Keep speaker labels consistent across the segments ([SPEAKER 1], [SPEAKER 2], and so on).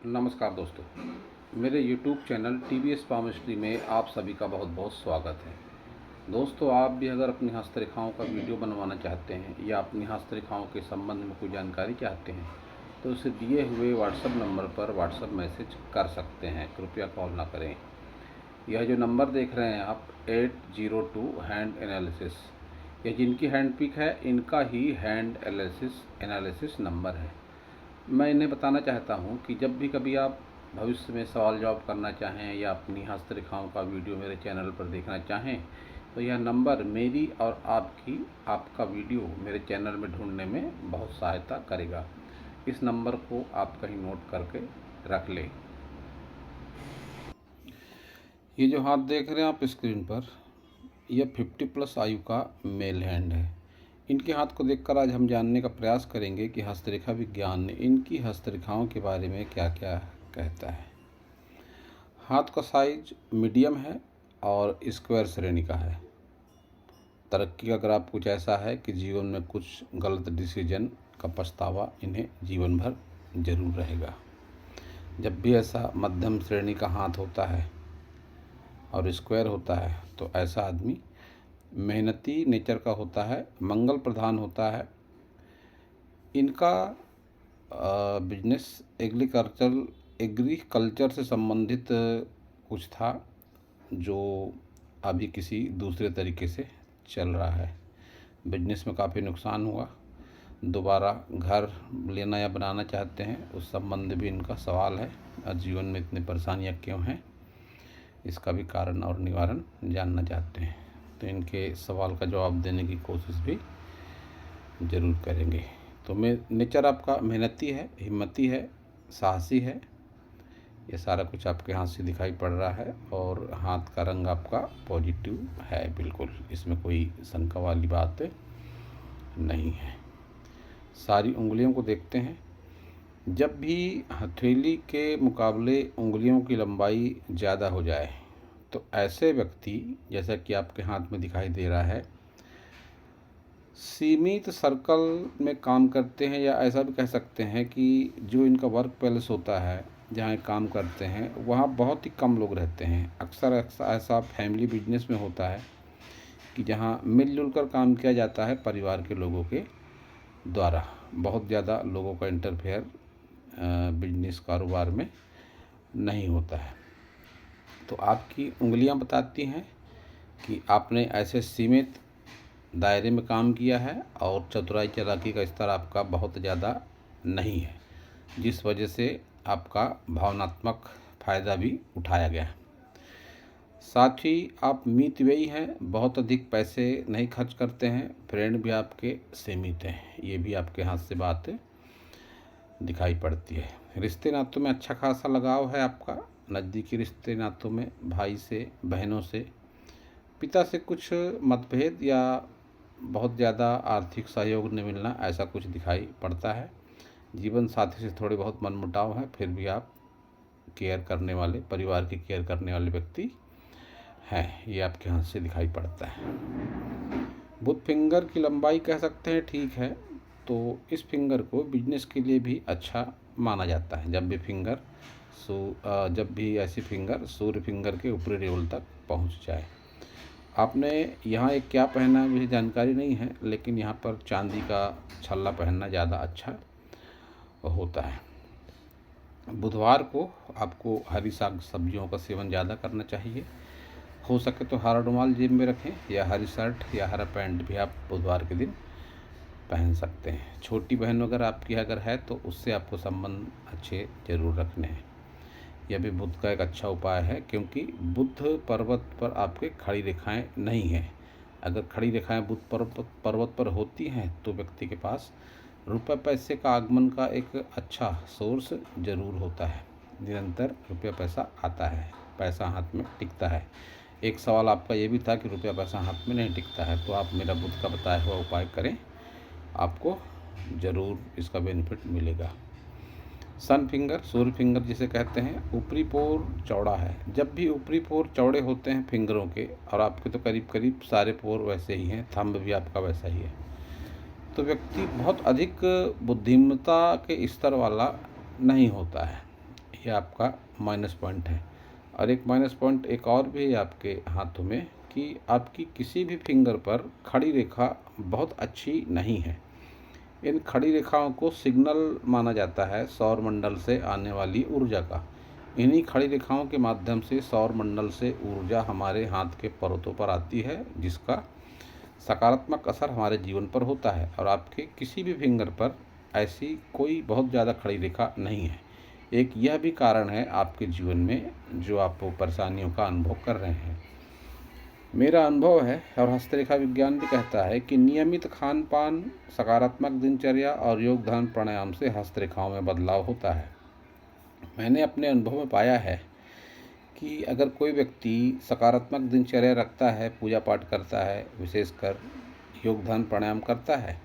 [SPEAKER 1] नमस्कार दोस्तों, मेरे YouTube चैनल TVS पामिस्ट्री में आप सभी का बहुत बहुत स्वागत है। दोस्तों, आप भी अगर अपनी हस्तरेखाओं का वीडियो बनवाना चाहते हैं या अपनी हस्तरेखाओं के संबंध में कोई जानकारी चाहते हैं तो उसे दिए हुए व्हाट्सएप नंबर पर व्हाट्सएप मैसेज कर सकते हैं। कृपया कॉल ना करें। यह जो नंबर देख रहे हैं आप 802 हैंड एनालिसिस, यह जिनकी हैंड पिक है इनका ही हैंड एनालिसिस नंबर है। मैं इन्हें बताना चाहता हूं कि जब भी कभी आप भविष्य में सवाल जवाब करना चाहें या अपनी हस्तरेखाओं का वीडियो मेरे चैनल पर देखना चाहें तो यह नंबर मेरी और आपका वीडियो मेरे चैनल में ढूंढने में बहुत सहायता करेगा। इस नंबर को आप कहीं नोट करके रख लें। ये जो हाथ देख रहे हैं आप स्क्रीन पर, यह 50+ आयु का मेल हैंड है। इनके हाथ को देखकर आज हम जानने का प्रयास करेंगे कि हस्तरेखा विज्ञान इनकी हस्तरेखाओं के बारे में क्या क्या कहता है। हाथ का साइज मीडियम है और स्क्वायर श्रेणी का है। तरक्की का ग्राफ कुछ ऐसा है कि जीवन में कुछ गलत डिसीजन का पछतावा इन्हें जीवन भर जरूर रहेगा। जब भी ऐसा मध्यम श्रेणी का हाथ होता है और स्क्वायर होता है तो ऐसा आदमी मेहनती नेचर का होता है, मंगल प्रधान होता है। इनका बिजनेस एग्रीकल्चर से संबंधित कुछ था जो अभी किसी दूसरे तरीके से चल रहा है। बिजनेस में काफ़ी नुकसान हुआ। दोबारा घर लेना या बनाना चाहते हैं, उस संबंध भी इनका सवाल है। और जीवन में इतनी परेशानियां क्यों हैं, इसका भी कारण और निवारण जानना चाहते हैं। तो इनके सवाल का जवाब देने की कोशिश भी ज़रूर करेंगे। तो नेचर आपका मेहनती है, हिम्मती है, साहसी है। ये सारा कुछ आपके हाथ से दिखाई पड़ रहा है और हाथ का रंग आपका पॉजिटिव है, बिल्कुल इसमें कोई शंका वाली बात नहीं है। सारी उंगलियों को देखते हैं। जब भी हथेली के मुकाबले उंगलियों की लंबाई ज़्यादा हो जाए तो ऐसे व्यक्ति, जैसा कि आपके हाथ में दिखाई दे रहा है, सीमित सर्कल में काम करते हैं, या ऐसा भी कह सकते हैं कि जो इनका वर्क प्लेस होता है जहाँ काम करते हैं वहाँ बहुत ही कम लोग रहते हैं। अक्सर ऐसा फैमिली बिजनेस में होता है कि जहाँ मिलजुल कर काम किया जाता है परिवार के लोगों के द्वारा। बहुत ज़्यादा लोगों का इंटरफेयर बिजनेस कारोबार में नहीं होता है। तो आपकी उंगलियां बताती हैं कि आपने ऐसे सीमित दायरे में काम किया है और चतुराई चालाकी का स्तर आपका बहुत ज़्यादा नहीं है, जिस वजह से आपका भावनात्मक फ़ायदा भी उठाया गया। साथ ही आप मितव्ययी हैं, बहुत अधिक पैसे नहीं खर्च करते हैं। फ्रेंड भी आपके सीमित हैं, ये भी आपके हाथ से बात दिखाई पड़ती है। रिश्ते नातों में अच्छा खासा लगाव है आपका। नज़दीकी रिश्ते नातों में भाई से, बहनों से, पिता से कुछ मतभेद या बहुत ज़्यादा आर्थिक सहयोग न मिलना, ऐसा कुछ दिखाई पड़ता है। जीवन साथी से थोड़े बहुत मनमुटाव है, फिर भी आप केयर करने वाले, परिवार की केयर करने वाले व्यक्ति हैं, ये आपके हाथ से दिखाई पड़ता है। बुध फिंगर की लंबाई कह सकते हैं ठीक है, तो इस फिंगर को बिजनेस के लिए भी अच्छा माना जाता है। जब भी ऐसी फिंगर सूर्य फिंगर के ऊपरी लेवल तक पहुंच जाए। आपने यहाँ एक क्या पहना है मुझे जानकारी नहीं है, लेकिन यहाँ पर चांदी का छल्ला पहनना ज़्यादा अच्छा होता है। बुधवार को आपको हरी साग सब्जियों का सेवन ज़्यादा करना चाहिए। हो सके तो हरा रुमाल जेब में रखें, या हरी शर्ट या हरा पैंट भी आप बुधवार के दिन पहन सकते हैं। छोटी बहन अगर है तो उससे आपको संबंध अच्छे जरूर रखने हैं। यह भी बुध का एक अच्छा उपाय है, क्योंकि बुध पर्वत पर आपके खड़ी रेखाएं नहीं हैं। अगर खड़ी रेखाएं बुध पर्वत पर होती हैं तो व्यक्ति के पास रुपये पैसे का आगमन का एक अच्छा सोर्स जरूर होता है। निरंतर रुपया पैसा आता है, पैसा हाथ में टिकता है। एक सवाल आपका ये भी था कि रुपया पैसा हाथ में नहीं टिकता है, तो आप मेरा बुध का बताया हुआ उपाय करें, आपको ज़रूर इसका बेनिफिट मिलेगा। सन फिंगर, सूर्य फिंगर जिसे कहते हैं, ऊपरी पोर चौड़ा है। जब भी ऊपरी पोर चौड़े होते हैं फिंगरों के, और आपके तो करीब करीब सारे पोर वैसे ही हैं, थंब भी आपका वैसा ही है, तो व्यक्ति बहुत अधिक बुद्धिमत्ता के स्तर वाला नहीं होता है। ये आपका माइनस पॉइंट है। और एक माइनस पॉइंट एक और भी है आपके हाथों में कि आपकी किसी भी फिंगर पर खड़ी रेखा बहुत अच्छी नहीं है। इन खड़ी रेखाओं को सिग्नल माना जाता है सौर मंडल से आने वाली ऊर्जा का। इन्हीं खड़ी रेखाओं के माध्यम से सौर मंडल से ऊर्जा हमारे हाथ के परोतों पर आती है, जिसका सकारात्मक असर हमारे जीवन पर होता है। और आपके किसी भी फिंगर पर ऐसी कोई बहुत ज़्यादा खड़ी रेखा नहीं है। एक यह भी कारण है आपके जीवन में जो आप परेशानियों का अनुभव कर रहे हैं। मेरा अनुभव है और हस्तरेखा विज्ञान भी कहता है कि नियमित खान पान, सकारात्मक दिनचर्या और योग ध्यान प्राणायाम से हस्तरेखाओं में बदलाव होता है। मैंने अपने अनुभव में पाया है कि अगर कोई व्यक्ति सकारात्मक दिनचर्या रखता है, पूजा पाठ करता है, विशेषकर योग ध्यान प्राणायाम करता है,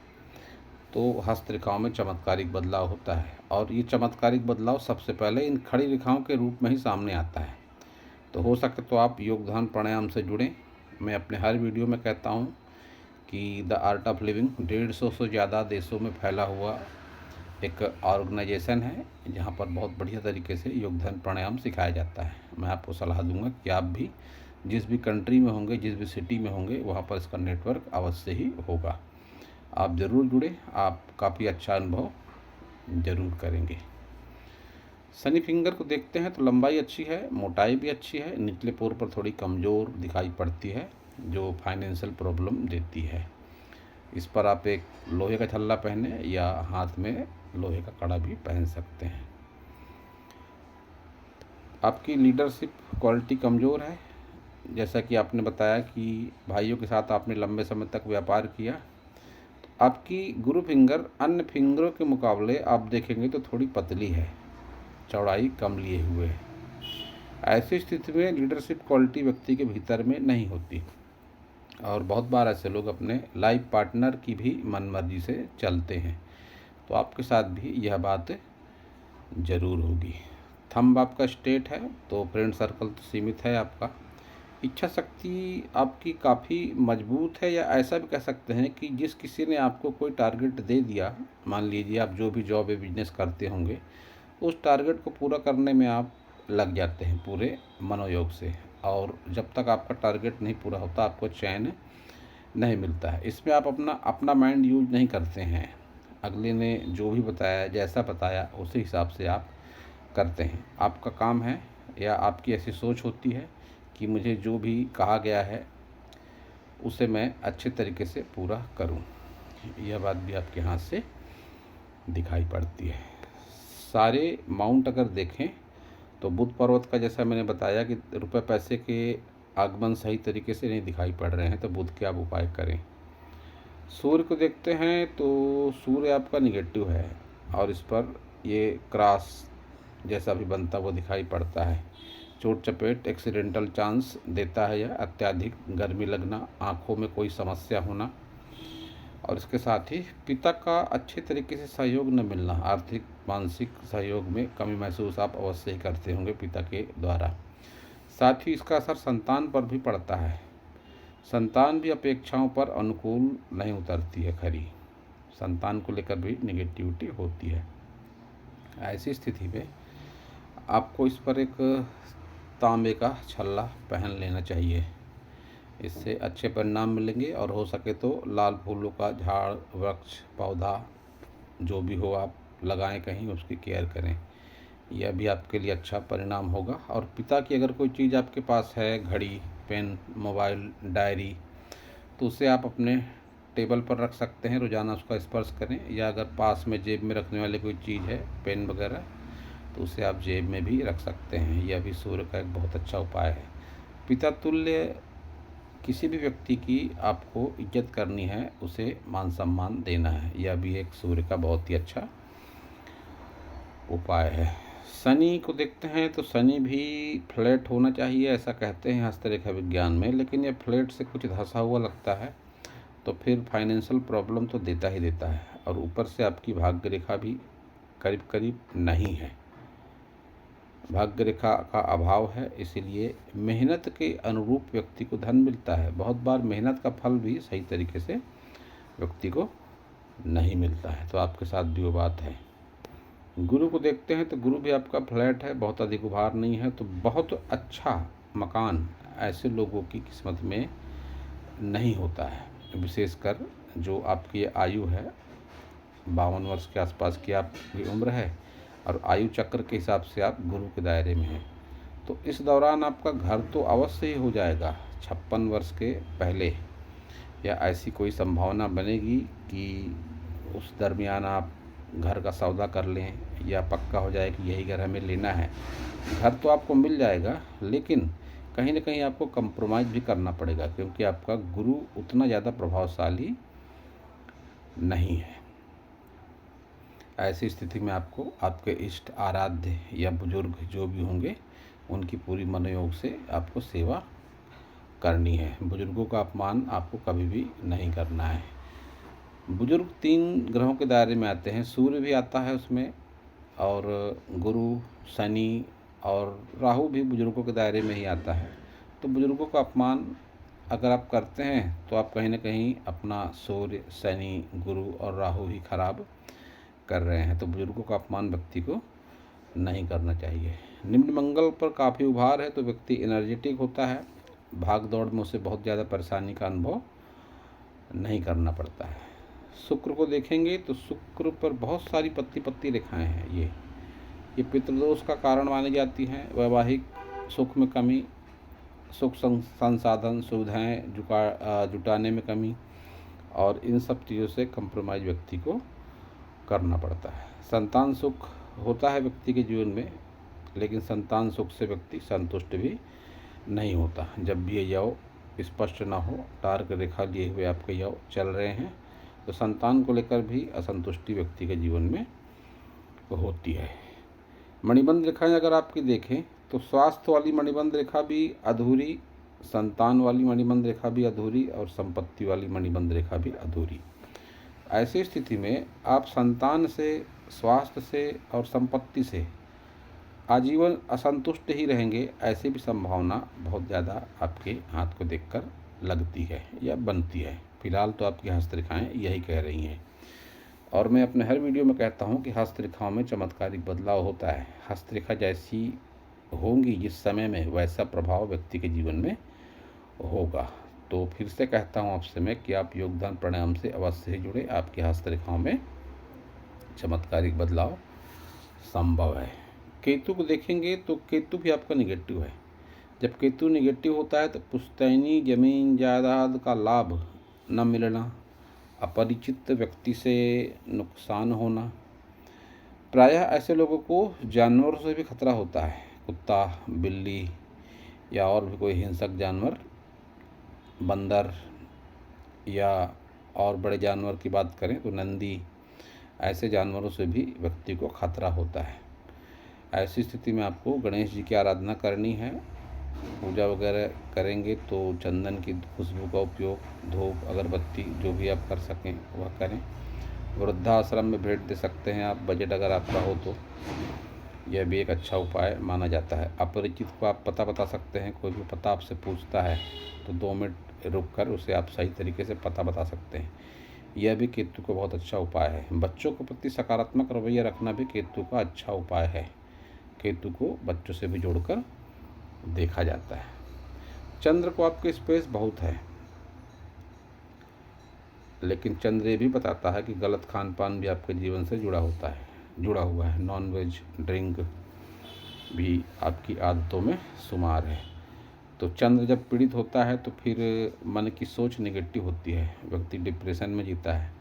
[SPEAKER 1] तो हस्तरेखाओं में चमत्कारिक बदलाव होता है। और ये चमत्कारिक बदलाव सबसे पहले इन खड़ी रेखाओं के रूप में ही सामने आता है। तो हो सके तो आप योग ध्यान प्राणायाम से जुड़ें। मैं अपने हर वीडियो में कहता हूँ कि द आर्ट ऑफ लिविंग 150 से ज़्यादा देशों में फैला हुआ एक ऑर्गेनाइजेशन है, जहाँ पर बहुत बढ़िया तरीके से योग ध्यान प्राणायाम सिखाया जाता है। मैं आपको सलाह दूंगा कि आप भी जिस भी कंट्री में होंगे, जिस भी सिटी में होंगे, वहाँ पर इसका नेटवर्क अवश्य ही होगा। आप ज़रूर जुड़े, आप काफ़ी अच्छा अनुभव ज़रूर करेंगे। शनि फिंगर को देखते हैं तो लंबाई अच्छी है, मोटाई भी अच्छी है, निचले पोर पर थोड़ी कमज़ोर दिखाई पड़ती है, जो फाइनेंशियल प्रॉब्लम देती है। इस पर आप एक लोहे का छल्ला पहने या हाथ में लोहे का कड़ा भी पहन सकते हैं। आपकी लीडरशिप क्वालिटी कमज़ोर है। जैसा कि आपने बताया कि भाइयों के साथ आपने लंबे समय तक व्यापार किया, तो आपकी गुरु फिंगर अन्य फिंगरों के मुकाबले आप देखेंगे तो थोड़ी पतली है, चौड़ाई कम लिए हुए है। ऐसी स्थिति में लीडरशिप क्वालिटी व्यक्ति के भीतर में नहीं होती और बहुत बार ऐसे लोग अपने लाइफ पार्टनर की भी मनमर्जी से चलते हैं। तो आपके साथ भी यह बात ज़रूर होगी। थंब आपका स्ट्रेट है तो फ्रेंड सर्कल तो सीमित है आपका। इच्छा शक्ति आपकी काफ़ी मजबूत है, या ऐसा भी कह सकते हैं कि जिस किसी ने आपको कोई टारगेट दे दिया, मान लीजिए आप जो भी जॉब या बिजनेस करते होंगे, उस टारगेट को पूरा करने में आप लग जाते हैं पूरे मनोयोग से। और जब तक आपका टारगेट नहीं पूरा होता आपको चैन नहीं मिलता है। इसमें आप अपना माइंड यूज नहीं करते हैं। अगले ने जो भी बताया, जैसा बताया, उसी हिसाब से आप करते हैं। आपका काम है या आपकी ऐसी सोच होती है कि मुझे जो भी कहा गया है उसे मैं अच्छे तरीके से पूरा करूं। यह बात भी आपके हाथ से दिखाई पड़ती है। सारे माउंट अगर देखें तो बुध पर्वत का, जैसा मैंने बताया कि रुपए पैसे के आगमन सही तरीके से नहीं दिखाई पड़ रहे हैं, तो बुध के आप उपाय करें। सूर्य को देखते हैं तो सूर्य आपका निगेटिव है और इस पर ये क्रॉस जैसा भी बनता हुआ दिखाई पड़ता है। चोट चपेट, एक्सीडेंटल चांस देता है यह। अत्यधिक गर्मी लगना, आँखों में कोई समस्या होना, और इसके साथ ही पिता का अच्छे तरीके से सहयोग न मिलना। आर्थिक मानसिक सहयोग में कमी महसूस आप अवश्य ही करते होंगे पिता के द्वारा। साथ ही इसका असर संतान पर भी पड़ता है। संतान भी अपेक्षाओं पर अनुकूल नहीं उतरती है खरी। संतान को लेकर भी नेगेटिविटी होती है। ऐसी स्थिति में आपको इस पर एक तांबे का छल्ला पहन लेना चाहिए। इससे अच्छे परिणाम मिलेंगे। और हो सके तो लाल फूलों का झाड़, वृक्ष, पौधा जो भी हो आप लगाएं कहीं, उसकी केयर करें। यह भी आपके लिए अच्छा परिणाम होगा। और पिता की अगर कोई चीज़ आपके पास है, घड़ी, पेन, मोबाइल, डायरी, तो उसे आप अपने टेबल पर रख सकते हैं, रोज़ाना उसका स्पर्श करें। या अगर पास में जेब में रखने वाली कोई चीज़ है, पेन वगैरह, तो उसे आप जेब में भी रख सकते हैं। यह भी सूर्य का एक बहुत अच्छा उपाय है। पिता तुल्य किसी भी व्यक्ति की आपको इज्जत करनी है, उसे मान सम्मान देना है। यह भी एक सूर्य का बहुत ही अच्छा उपाय है। शनि को देखते हैं तो शनि भी फ्लैट होना चाहिए, ऐसा कहते हैं हस्तरेखा विज्ञान में, लेकिन यह फ्लैट से कुछ धंसा हुआ लगता है, तो फिर फाइनेंशियल प्रॉब्लम तो देता ही देता है। और ऊपर से आपकी भाग्य रेखा भी करीब करीब नहीं है, भाग्य रेखा का अभाव है। इसीलिए मेहनत के अनुरूप व्यक्ति को धन मिलता है। बहुत बार मेहनत का फल भी सही तरीके से व्यक्ति को नहीं मिलता है। तो आपके साथ भी वो बात है। गुरु को देखते हैं तो गुरु भी आपका फ्लैट है, बहुत अधिक उभार नहीं है, तो बहुत अच्छा मकान ऐसे लोगों की किस्मत में नहीं होता है। विशेषकर जो आपकी आयु है, 52 वर्ष के आसपास की आपकी उम्र है और आयु चक्र के हिसाब से आप गुरु के दायरे में हैं, तो इस दौरान आपका घर तो अवश्य ही हो जाएगा 56 वर्ष के पहले, या ऐसी कोई संभावना बनेगी कि उस दरमियान आप घर का सौदा कर लें या पक्का हो जाए कि यही घर हमें लेना है। घर तो आपको मिल जाएगा, लेकिन कहीं ना कहीं आपको कंप्रोमाइज़ भी करना पड़ेगा, क्योंकि आपका गुरु उतना ज़्यादा प्रभावशाली नहीं है। ऐसी स्थिति में आपको आपके इष्ट आराध्य या बुजुर्ग जो भी होंगे उनकी पूरी मनोयोग से आपको सेवा करनी है। बुजुर्गों का अपमान आपको कभी भी नहीं करना है। बुजुर्ग 3 ग्रहों के दायरे में आते हैं, सूर्य भी आता है उसमें, और गुरु, शनि और राहु भी बुजुर्गों के दायरे में ही आता है। तो बुजुर्गों का अपमान अगर आप करते हैं तो आप कहीं ना कहीं अपना सूर्य, शनि, गुरु और राहु ही खराब कर रहे हैं। तो बुजुर्गों का अपमान व्यक्ति को नहीं करना चाहिए। निम्न मंगल पर काफ़ी उभार है तो व्यक्ति एनर्जेटिक होता है, भाग दौड़ में उसे बहुत ज़्यादा परेशानी का अनुभव नहीं करना पड़ता है। शुक्र को देखेंगे तो शुक्र पर बहुत सारी पत्ती पत्ती रेखाएं हैं। ये पितृदोष का कारण मानी जाती हैं। वैवाहिक सुख में कमी, सुख संसाधन सुविधाएं जुटाने में कमी, और इन सब चीज़ों से कंप्रोमाइज़ व्यक्ति को करना पड़ता है। संतान सुख होता है व्यक्ति के जीवन में, लेकिन संतान सुख से व्यक्ति संतुष्ट भी नहीं होता। जब भी ये यव स्पष्ट ना हो, टार्क रेखा लिए हुए आपके यव चल रहे हैं, तो संतान को लेकर भी असंतुष्टि व्यक्ति के जीवन में होती है। मणिबंध रेखाएं अगर आपकी देखें तो स्वास्थ्य वाली मणिबंध रेखा भी अधूरी, संतान वाली मणिबंध रेखा भी अधूरी, और संपत्ति वाली मणिबंध रेखा भी अधूरी। ऐसी स्थिति में आप संतान से, स्वास्थ्य से और संपत्ति से आजीवन असंतुष्ट ही रहेंगे, ऐसी भी संभावना बहुत ज़्यादा आपके हाथ को देखकर लगती है या बनती है। फिलहाल तो आपकी हस्तरेखाएं यही कह रही हैं, और मैं अपने हर वीडियो में कहता हूं कि हस्तरेखाओं में चमत्कारिक बदलाव होता है। हस्तरेखा जैसी होंगी जिस समय में, वैसा प्रभाव व्यक्ति के जीवन में होगा। तो फिर से कहता हूं आपसे मैं कि आप योगदान प्राणायाम से अवश्य ही जुड़े, आपकी हस्तरेखाओं में चमत्कारिक बदलाव संभव है। केतु को देखेंगे तो केतु भी आपका निगेटिव है। जब केतु निगेटिव होता है तो पुश्तैनी जमीन जायदाद का लाभ न मिलना, अपरिचित व्यक्ति से नुकसान होना, प्रायः ऐसे लोगों को जानवरों से भी खतरा होता है। कुत्ता, बिल्ली या और भी कोई हिंसक जानवर, बंदर या और बड़े जानवर की बात करें तो नंदी, ऐसे जानवरों से भी व्यक्ति को खतरा होता है। ऐसी स्थिति में आपको गणेश जी की आराधना करनी है। पूजा वगैरह करेंगे तो चंदन की खुशबू का उपयोग, धूप, अगरबत्ती जो भी आप कर सकें वह करें। वृद्धाश्रम में भेंट दे सकते हैं आप, बजट अगर आपका हो तो यह भी एक अच्छा उपाय माना जाता है। अपरिचित को आप पता बता सकते हैं। कोई भी पता आपसे पूछता है तो 2 मिनट रुक कर उसे आप सही तरीके से पता बता सकते हैं। यह भी केतु का बहुत अच्छा उपाय है। बच्चों के प्रति सकारात्मक रवैया रखना भी केतु का अच्छा उपाय है। केतु को बच्चों से भी जोड़कर देखा जाता है। चंद्र को आपके स्पेस बहुत है, लेकिन चंद्र ये भी बताता है कि गलत खान पान भी आपके जीवन से जुड़ा हुआ है। नॉन वेज, ड्रिंक भी आपकी आदतों में शुमार है। तो चंद्र जब पीड़ित होता है तो फिर मन की सोच नेगेटिव होती है, व्यक्ति डिप्रेशन में जीता है।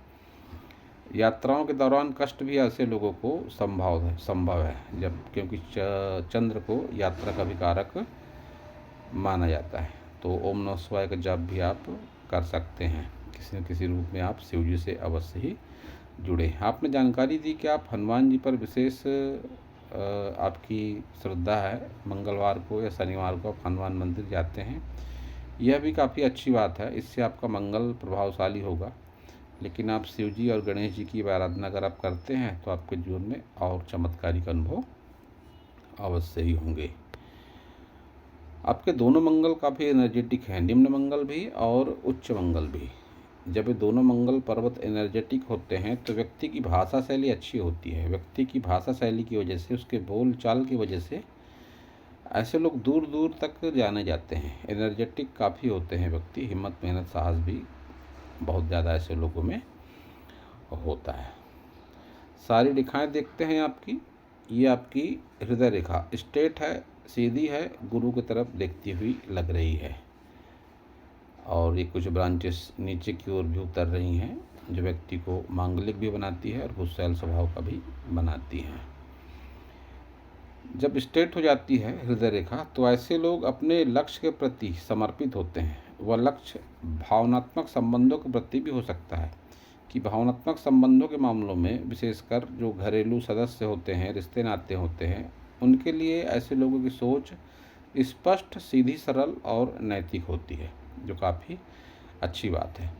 [SPEAKER 1] यात्राओं के दौरान कष्ट भी ऐसे लोगों को संभव है, जब क्योंकि चंद्र को यात्रा का भी कारक माना जाता है। तो ओम नमः शिवाय का जाप भी आप कर सकते हैं। किसी न किसी रूप में आप शिव जी से अवश्य ही जुड़े। आपने जानकारी दी कि आप हनुमान जी पर विशेष आपकी श्रद्धा है। मंगलवार को या शनिवार को आप हनुमान मंदिर जाते हैं, यह भी काफ़ी अच्छी बात है। इससे आपका मंगल प्रभावशाली होगा। लेकिन आप शिव जी और गणेश जी की आराधना अगर आप करते हैं तो आपके जीवन में और चमत्कारिक अनुभव अवश्य ही होंगे। आपके दोनों मंगल काफ़ी एनर्जेटिक हैं, निम्न मंगल भी और उच्च मंगल भी। जब ये दोनों मंगल पर्वत एनर्जेटिक होते हैं तो व्यक्ति की भाषा शैली अच्छी होती है। व्यक्ति की भाषा शैली की वजह से, उसके बोल चाल की वजह से ऐसे लोग दूर दूर तक जाने जाते हैं। एनर्जेटिक काफ़ी होते हैं व्यक्ति, हिम्मत मेहनत साहस भी बहुत ज़्यादा ऐसे लोगों में होता है। सारी रेखाएं देखते हैं आपकी, ये आपकी हृदय रेखा स्ट्रेट है, सीधी है, गुरु की तरफ देखती हुई लग रही है। और ये कुछ ब्रांचेस नीचे की ओर भी उतर रही हैं, जो व्यक्ति को मांगलिक भी बनाती है और गुस्सैल स्वभाव का भी बनाती हैं। जब स्ट्रेट हो जाती है हृदय रेखा तो ऐसे लोग अपने लक्ष्य के प्रति समर्पित होते हैं। वह लक्ष्य भावनात्मक संबंधों के प्रति भी हो सकता है, कि भावनात्मक संबंधों के मामलों में विशेषकर जो घरेलू सदस्य होते हैं, रिश्ते नाते होते हैं, उनके लिए ऐसे लोगों की सोच स्पष्ट, सीधी, सरल और नैतिक होती है, जो काफ़ी अच्छी बात है।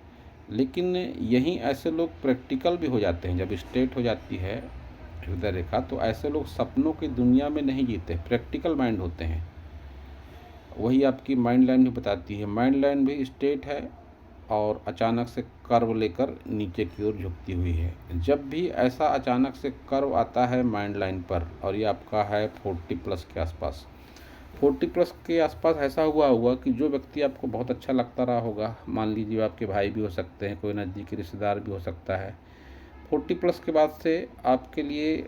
[SPEAKER 1] लेकिन यहीं ऐसे लोग प्रैक्टिकल भी हो जाते हैं। जब स्ट्रेट हो जाती है हृदय रेखा तो ऐसे लोग सपनों की दुनिया में नहीं जीते, प्रैक्टिकल माइंड होते हैं। वही आपकी माइंड लाइन भी बताती है। माइंड लाइन भी स्ट्रेट है और अचानक से कर्व लेकर नीचे की ओर झुकती हुई है। जब भी ऐसा अचानक से कर्व आता है माइंड लाइन पर, और ये आपका है 40+ के आसपास, 40+ के आसपास ऐसा हुआ होगा कि जो व्यक्ति आपको बहुत अच्छा लगता रहा होगा, मान लीजिए आपके भाई भी हो सकते हैं, कोई नज़दीकी रिश्तेदार भी हो सकता है, 40+ के बाद से आपके लिए,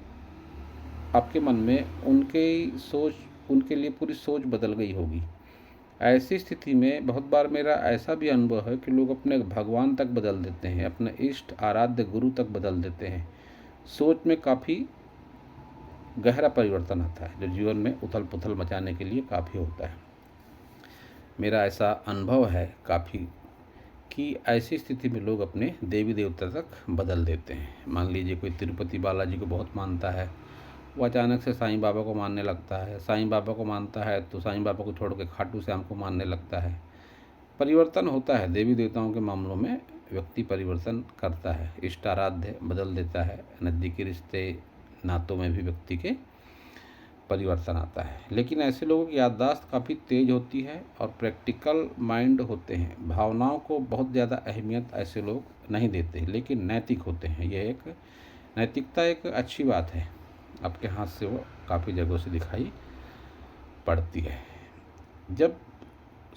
[SPEAKER 1] आपके मन में उनके लिए पूरी सोच बदल गई होगी। ऐसी स्थिति में बहुत बार मेरा ऐसा भी अनुभव है कि लोग अपने भगवान तक बदल देते हैं, अपने इष्ट आराध्य गुरु तक बदल देते हैं। सोच में काफ़ी गहरा परिवर्तन आता है, जो जीवन में उथल पुथल मचाने के लिए काफ़ी होता है। मेरा ऐसा अनुभव है काफ़ी, कि ऐसी स्थिति में लोग अपने देवी देवता तक बदल देते हैं। मान लीजिए कोई तिरुपति बालाजी को बहुत मानता है, वो अचानक से साईं बाबा को मानने लगता है। साईं बाबा को मानता है तो साईं बाबा को छोड़ के खाटू श्याम को मानने लगता है। परिवर्तन होता है देवी देवताओं के मामलों में, व्यक्ति परिवर्तन करता है, इष्ट आराध्य बदल देता है, नज़दीकी रिश्ते नातों में भी व्यक्ति के परिवर्तन आता है। लेकिन ऐसे लोगों की याददाश्त काफ़ी तेज होती है और प्रैक्टिकल माइंड होते हैं। भावनाओं को बहुत ज़्यादा अहमियत ऐसे लोग नहीं देते, लेकिन नैतिक होते हैं। यह एक नैतिकता एक अच्छी बात है, आपके हाथ से वो काफ़ी जगहों से दिखाई पड़ती है। जब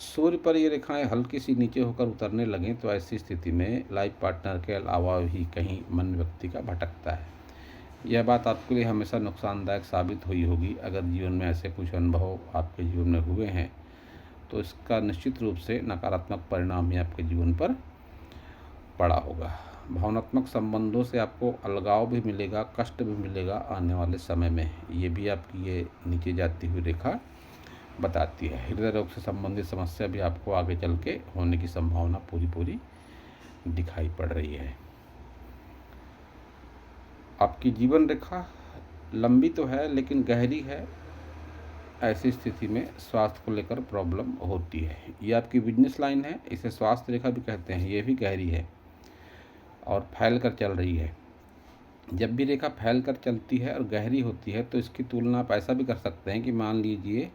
[SPEAKER 1] सूर्य पर ये रेखाएं हल्की सी नीचे होकर उतरने लगें तो ऐसी स्थिति में लाइफ पार्टनर के अलावा भी कहीं मन व्यक्ति का भटकता है। यह बात आपके लिए हमेशा नुकसानदायक साबित हुई होगी। अगर जीवन में ऐसे कुछ अनुभव आपके जीवन में हुए हैं तो इसका निश्चित रूप से नकारात्मक परिणाम ही आपके जीवन पर पड़ा होगा। भावनात्मक संबंधों से आपको अलगाव भी मिलेगा, कष्ट भी मिलेगा आने वाले समय में। ये भी आपकी ये नीचे जाती हुई रेखा बताती है। हृदय रोग से संबंधित समस्या भी आपको आगे चल के होने की संभावना पूरी दिखाई पड़ रही है। आपकी जीवन रेखा लंबी तो है लेकिन गहरी है। ऐसी स्थिति में स्वास्थ्य को लेकर प्रॉब्लम होती है। ये आपकी बिजनेस लाइन है, इसे स्वास्थ्य रेखा भी कहते हैं। ये भी गहरी है और फैल कर चल रही है। जब भी रेखा फैल कर चलती है और गहरी होती है तो इसकी तुलना आप ऐसा भी कर सकते हैं कि मान लीजिए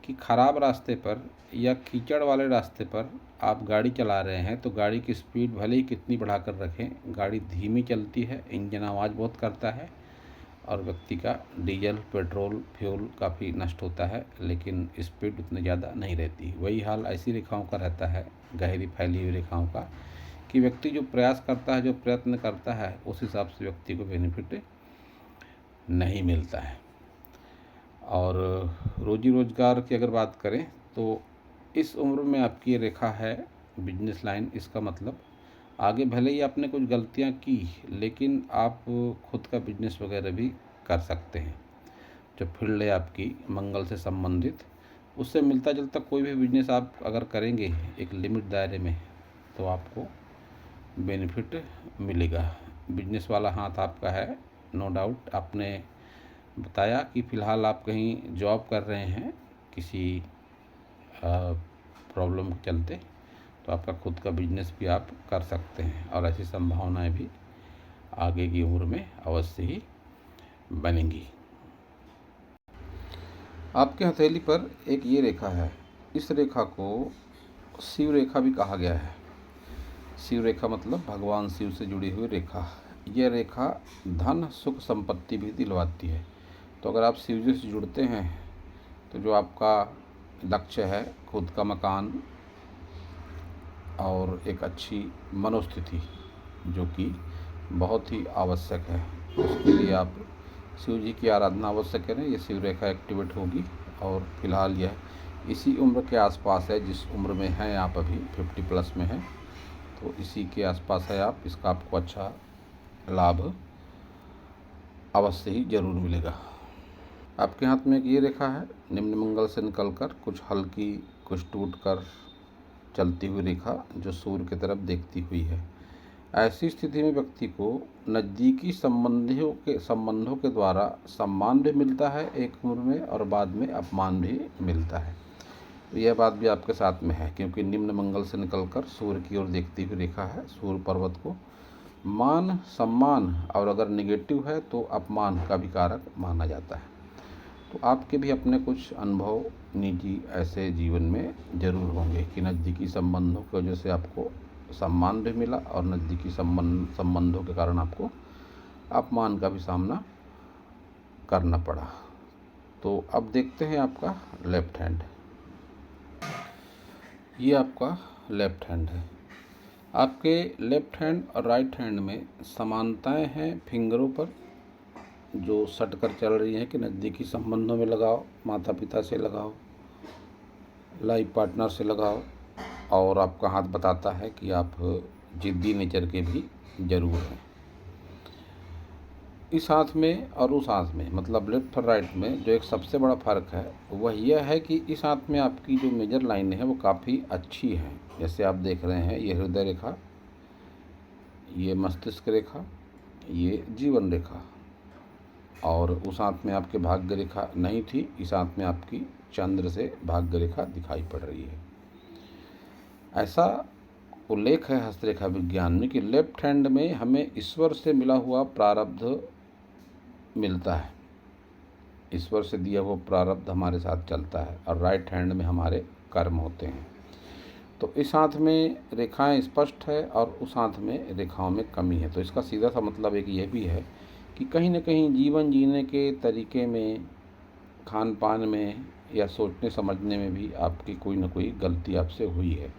[SPEAKER 1] कि ख़राब रास्ते पर या कीचड़ वाले रास्ते पर आप गाड़ी चला रहे हैं तो गाड़ी की स्पीड भले ही कितनी बढ़ा कर रखें, गाड़ी धीमी चलती है, इंजन आवाज़ बहुत करता है और व्यक्ति का डीजल, पेट्रोल, फ्यूल काफ़ी नष्ट होता है, लेकिन स्पीड उतनी ज़्यादा नहीं रहती। वही हाल ऐसी रेखाओं का रहता है, गहरी फैली हुई रेखाओं का, कि व्यक्ति जो प्रयास करता है, जो प्रयत्न करता है, उस हिसाब से व्यक्ति को बेनिफिट नहीं मिलता है। और रोजी रोज़गार की अगर बात करें तो इस उम्र में आपकी ये रेखा है बिजनेस लाइन, इसका मतलब आगे भले ही आपने कुछ गलतियां की लेकिन आप खुद का बिजनेस वगैरह भी कर सकते हैं। जो फील्ड है आपकी मंगल से संबंधित, उससे मिलता जुलता कोई भी बिजनेस आप अगर करेंगे एक लिमिट दायरे में तो आपको बेनिफिट मिलेगा। बिजनेस वाला हाथ आपका है, नो डाउट। आपने बताया कि फ़िलहाल आप कहीं जॉब कर रहे हैं किसी प्रॉब्लम के चलते, तो आपका खुद का बिजनेस भी आप कर सकते हैं और ऐसी संभावनाएं भी आगे की उम्र में अवश्य ही बनेंगी। आपके हथेली पर एक ये रेखा है, इस रेखा को शिव रेखा भी कहा गया है। शिव रेखा मतलब भगवान शिव से जुड़ी हुई रेखा। यह रेखा धन सुख संपत्ति भी दिलवाती है। तो अगर आप शिव जी से जुड़ते हैं तो जो आपका लक्ष्य है, खुद का मकान और एक अच्छी मनोस्थिति, जो कि बहुत ही आवश्यक है, उसके लिए आप शिव जी की आराधना अवश्य करें। ये शिव रेखा एक्टिवेट होगी। और फिलहाल यह इसी उम्र के आसपास है जिस उम्र में हैं आप, अभी 50+ में हैं, तो इसी के आसपास है आप। इसका आपको अच्छा लाभ अवश्य ही जरूर मिलेगा। आपके हाथ में एक ये रेखा है, निम्न मंगल से निकलकर कुछ हल्की, कुछ टूटकर चलती हुई रेखा, जो सूर्य की तरफ देखती हुई है। ऐसी स्थिति में व्यक्ति को नज़दीकी संबंधों के द्वारा सम्मान भी मिलता है एक उम्र में, और बाद में अपमान भी मिलता है। तो यह बात भी आपके साथ में है, क्योंकि निम्न मंगल से निकलकर सूर्य की ओर देखती हुई रेखा है। सूर्य पर्वत को मान, सम्मान और अगर निगेटिव है तो अपमान का भी कारक माना जाता है। तो आपके भी अपने कुछ अनुभव निजी ऐसे जीवन में जरूर होंगे कि नज़दीकी संबंधों की वजह से आपको सम्मान भी मिला और नज़दीकी संबंधों के कारण आपको अपमान का भी सामना करना पड़ा। तो अब देखते हैं आपका लेफ्ट हैंड। ये आपका लेफ्ट हैंड है। आपके लेफ्ट हैंड और राइट हैंड में समानताएं हैं फिंगरों पर, जो सट कर चल रही हैं कि नज़दीकी संबंधों में लगाओ, माता पिता से लगाओ, लाइफ पार्टनर से लगाओ। और आपका हाथ बताता है कि आप जिद्दी नेचर के भी जरूर हैं। इस हाथ में और उस हाथ में, मतलब लेफ्ट और राइट में, जो एक सबसे बड़ा फ़र्क है वह यह है कि इस हाथ में आपकी जो मेजर लाइन है वो काफ़ी अच्छी है। जैसे आप देख रहे हैं, ये हृदय रेखा, ये मस्तिष्क रेखा, ये जीवन रेखा। और उस हाथ में आपके भाग्य रेखा नहीं थी, इस हाथ में आपकी चंद्र से भाग्य रेखा दिखाई पड़ रही है। ऐसा उल्लेख है हस्तरेखा विज्ञान में कि लेफ्ट हैंड में हमें ईश्वर से मिला हुआ प्रारब्ध मिलता है, ईश्वर से दिया हुआ प्रारब्ध हमारे साथ चलता है, और राइट हैंड में हमारे कर्म होते हैं। तो इस हाथ में रेखाएं स्पष्ट है और उस हाथ में रेखाओं में कमी है। तो इसका सीधा सा मतलब एक ये भी है कि कहीं न कहीं जीवन जीने के तरीके में, खान पान में या सोचने समझने में भी आपकी कोई न कोई गलती आपसे हुई है।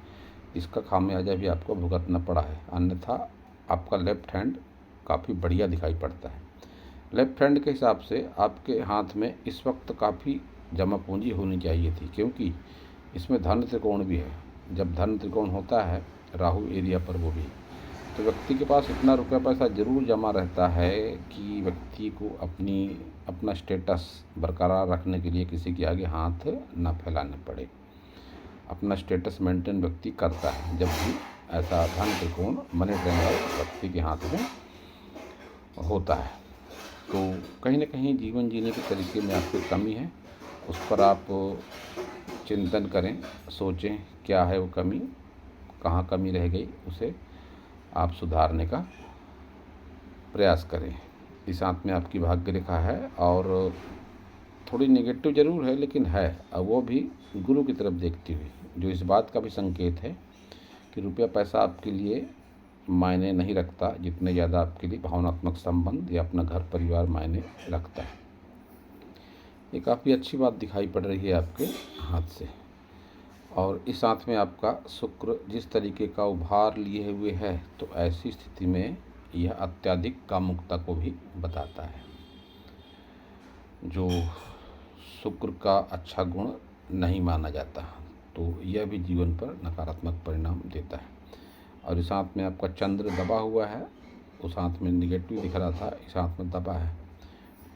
[SPEAKER 1] इसका खामियाजा भी आपको भुगतना पड़ा है, अन्यथा आपका लेफ्ट हैंड काफ़ी बढ़िया दिखाई पड़ता है। लेफ्ट हैंड के हिसाब से आपके हाथ में इस वक्त काफ़ी जमा पूंजी होनी चाहिए थी, क्योंकि इसमें धन त्रिकोण भी है। जब धन त्रिकोण होता है राहु एरिया पर, वो भी, तो व्यक्ति के पास इतना रुपया पैसा जरूर जमा रहता है कि व्यक्ति को अपना स्टेटस बरकरार रखने के लिए किसी के आगे हाथ न फैलाने पड़े। अपना स्टेटस मेंटेन व्यक्ति करता है जब भी ऐसा धन त्रिकोण, मनी ट्रायंगल व्यक्ति के हाथ में होता है। तो कहीं न कहीं जीवन जीने के तरीके में आपकी कमी है, उस पर आप चिंतन करें, सोचें क्या है वो कमी, कहाँ कमी रह गई, उसे आप सुधारने का प्रयास करें। इस हाथ में आपकी भाग्य रेखा है और थोड़ी नेगेटिव जरूर है, लेकिन है, और वो भी गुरु की तरफ देखती हुई, जो इस बात का भी संकेत है कि रुपया पैसा आपके लिए मायने नहीं रखता, जितने ज़्यादा आपके लिए भावनात्मक संबंध या अपना घर परिवार मायने रखता है। ये काफ़ी अच्छी बात दिखाई पड़ रही है आपके हाथ से। और इस हाथ में आपका शुक्र जिस तरीके का उभार लिए हुए है, तो ऐसी स्थिति में यह अत्यधिक कामुकता को भी बताता है, जो शुक्र का अच्छा गुण नहीं माना जाता। तो यह भी जीवन पर नकारात्मक परिणाम देता है। और इस हाथ में आपका चंद्र दबा हुआ है, उस हाथ में निगेटिव दिख रहा था, इस हाथ में दबा है।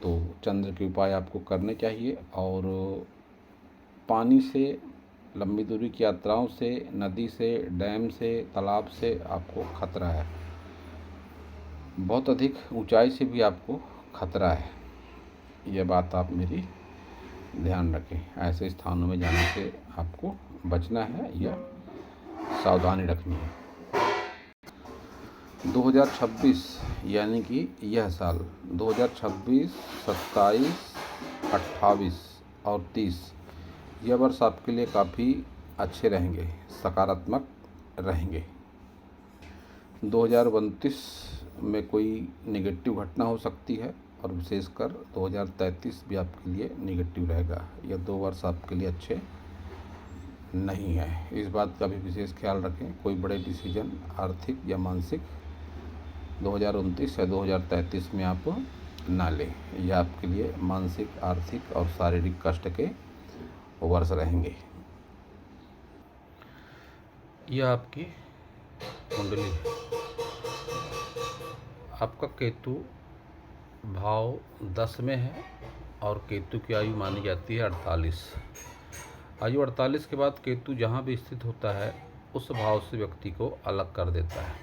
[SPEAKER 1] तो चंद्र के उपाय आपको करने चाहिए। और पानी से, लंबी दूरी की यात्राओं से, नदी से, डैम से, तालाब से आपको खतरा है, बहुत अधिक ऊंचाई से भी आपको खतरा है। यह बात आप मेरी ध्यान रखें। ऐसे स्थानों में जाने से आपको बचना है या सावधानी रखनी है। 2026 यानी कि यह साल 2026, 27, 28 और 30, यह वर्ष आपके लिए काफ़ी अच्छे रहेंगे, सकारात्मक रहेंगे। 2032 में कोई नेगेटिव घटना हो सकती है और विशेषकर 2033 भी आपके लिए नेगेटिव रहेगा। यह 2 वर्ष आपके लिए अच्छे नहीं है। इस बात का भी विशेष ख्याल रखें। कोई बड़े डिसीजन आर्थिक या मानसिक 2029 या 2033 में आप ना लें। यह आपके लिए मानसिक, आर्थिक और शारीरिक कष्ट के वर्ष रहेंगे। यह आपकी कुंडली है। आपका केतु भाव 10 में है और केतु की आयु मानी जाती है 48। आयु 48 के बाद केतु जहाँ भी स्थित होता है उस भाव से व्यक्ति को अलग कर देता है।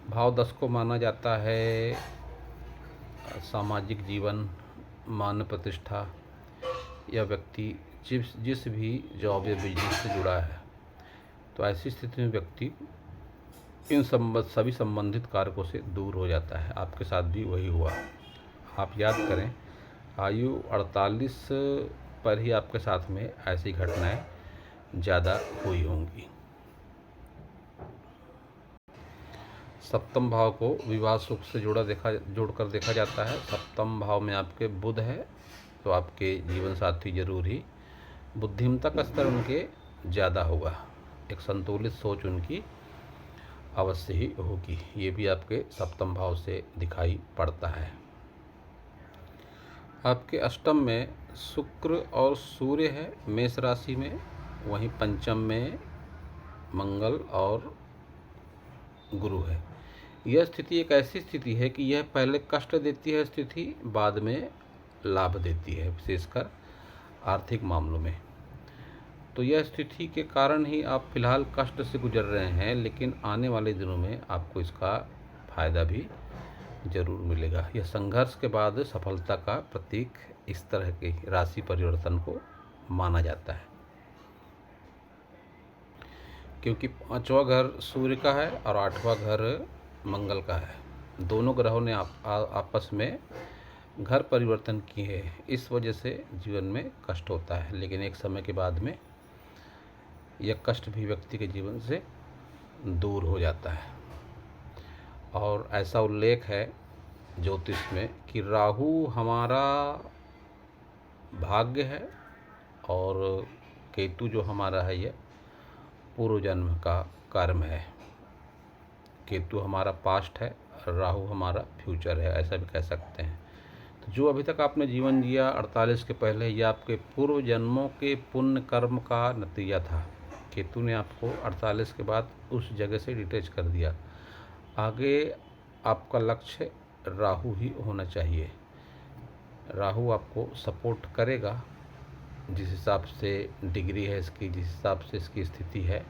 [SPEAKER 1] भाव 10 को माना जाता है सामाजिक जीवन, मान प्रतिष्ठा, या व्यक्ति जिस भी जॉब या बिजनेस से जुड़ा है, तो ऐसी स्थिति में व्यक्ति इन सभी संबंधित कारकों से दूर हो जाता है। आपके साथ भी वही हुआ। आप याद करें, आयु 48 पर ही आपके साथ में ऐसी घटनाएं ज़्यादा हुई होंगी। सप्तम भाव को विवाह सुख से जोड़कर देखा जाता है। सप्तम भाव में आपके बुध है, तो आपके जीवन साथी जरूर ही बुद्धिमत्ता का स्तर उनके ज़्यादा होगा। एक संतुलित सोच उनकी अवश्य ही होगी। ये भी आपके सप्तम भाव से दिखाई पड़ता है। आपके अष्टम में शुक्र और सूर्य है मेष राशि में, वहीं पंचम में मंगल और गुरु है। यह स्थिति एक ऐसी स्थिति है कि यह पहले कष्ट देती है स्थिति, बाद में लाभ देती है, विशेषकर आर्थिक मामलों में। तो यह स्थिति के कारण ही आप फिलहाल कष्ट से गुजर रहे हैं, लेकिन आने वाले दिनों में आपको इसका फायदा भी जरूर मिलेगा। यह संघर्ष के बाद सफलता का प्रतीक इस तरह के राशि परिवर्तन को माना जाता है, क्योंकि 5वां घर सूर्य का है और 8वां घर मंगल का है। दोनों ग्रहों ने आपस में घर परिवर्तन किए हैं। इस वजह से जीवन में कष्ट होता है, लेकिन एक समय के बाद में यह कष्ट भी व्यक्ति के जीवन से दूर हो जाता है। और ऐसा उल्लेख है ज्योतिष में कि राहु हमारा भाग्य है और केतु जो हमारा है यह पूर्व जन्म का कर्म है। केतु हमारा पास्ट है और राहु हमारा फ्यूचर है, ऐसा भी कह सकते हैं। तो जो अभी तक आपने जीवन जिया 48 के पहले, यह आपके पूर्व जन्मों के पुण्य कर्म का नतीजा था। केतु ने आपको 48 के बाद उस जगह से डिटैच कर दिया। आगे आपका लक्ष्य राहु ही होना चाहिए। राहु आपको सपोर्ट करेगा जिस हिसाब से डिग्री है इसकी, जिस हिसाब से इसकी स्थिति है,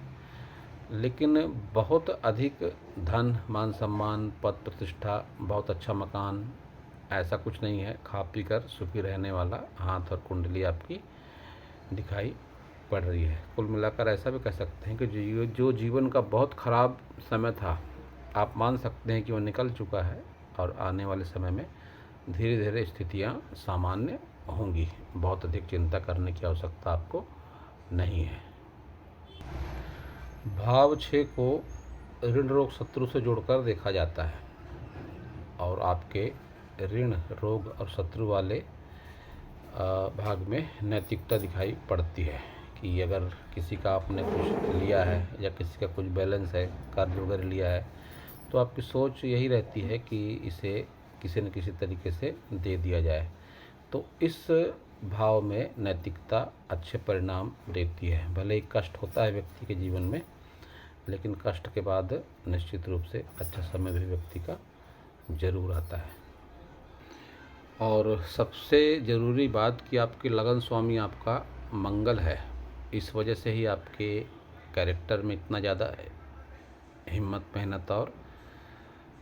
[SPEAKER 1] लेकिन बहुत अधिक धन, मान सम्मान, पद प्रतिष्ठा, बहुत अच्छा मकान, ऐसा कुछ नहीं है। खा पी कर सुखी रहने वाला हाथ और कुंडली आपकी दिखाई पड़ रही है। कुल मिलाकर ऐसा भी कह सकते हैं कि जो जीवन का बहुत खराब समय था, आप मान सकते हैं कि वो निकल चुका है और आने वाले समय में धीरे धीरे स्थितियाँ सामान्य होंगी। बहुत अधिक चिंता करने की आवश्यकता आपको नहीं है। भाव 6 को ऋण रोग शत्रु से जोड़कर देखा जाता है और आपके ऋण रोग और शत्रु वाले भाग में नैतिकता दिखाई पड़ती है कि अगर किसी का आपने कुछ लिया है या किसी का कुछ बैलेंस है, कर्ज वगैरह लिया है, तो आपकी सोच यही रहती है कि इसे किसी न किसी तरीके से दे दिया जाए। तो इस भाव में नैतिकता अच्छे परिणाम देती है। भले ही कष्ट होता है व्यक्ति के जीवन में, लेकिन कष्ट के बाद निश्चित रूप से अच्छा समय भी व्यक्ति का जरूर आता है। और सबसे ज़रूरी बात कि आपके लगन स्वामी आपका मंगल है। इस वजह से ही आपके कैरेक्टर में इतना ज़्यादा हिम्मत, मेहनत और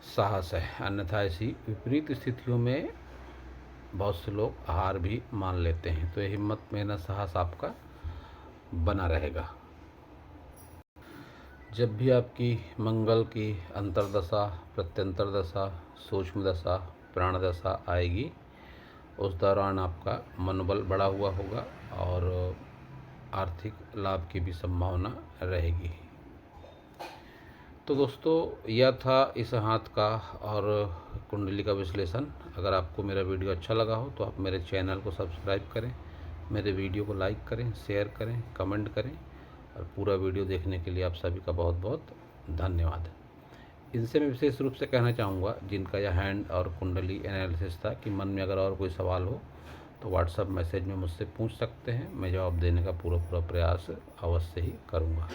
[SPEAKER 1] साहस है। अन्यथा ऐसी विपरीत स्थितियों में बहुत से लोग हार भी मान लेते हैं। तो ये हिम्मत, मेहनत, साहस आपका बना रहेगा। जब भी आपकी मंगल की अंतर्दशा, प्रत्यंतर दशा, सूक्ष्म दशा, प्राण दशा आएगी, उस दौरान आपका मनोबल बढ़ा हुआ होगा और आर्थिक लाभ की भी संभावना रहेगी। तो दोस्तों यह था इस हाथ का और कुंडली का विश्लेषण। अगर आपको मेरा वीडियो अच्छा लगा हो तो आप मेरे चैनल को सब्सक्राइब करें, मेरे वीडियो को लाइक करें, शेयर करें, कमेंट करें और पूरा वीडियो देखने के लिए आप सभी का बहुत बहुत धन्यवाद। इनसे मैं विशेष रूप से कहना चाहूँगा जिनका यह हैंड और कुंडली एनालिसिस था कि मन में अगर और कोई सवाल हो तो व्हाट्सएप मैसेज में मुझसे पूछ सकते हैं। मैं जवाब देने का पूरा प्रयास अवश्य ही करूँगा।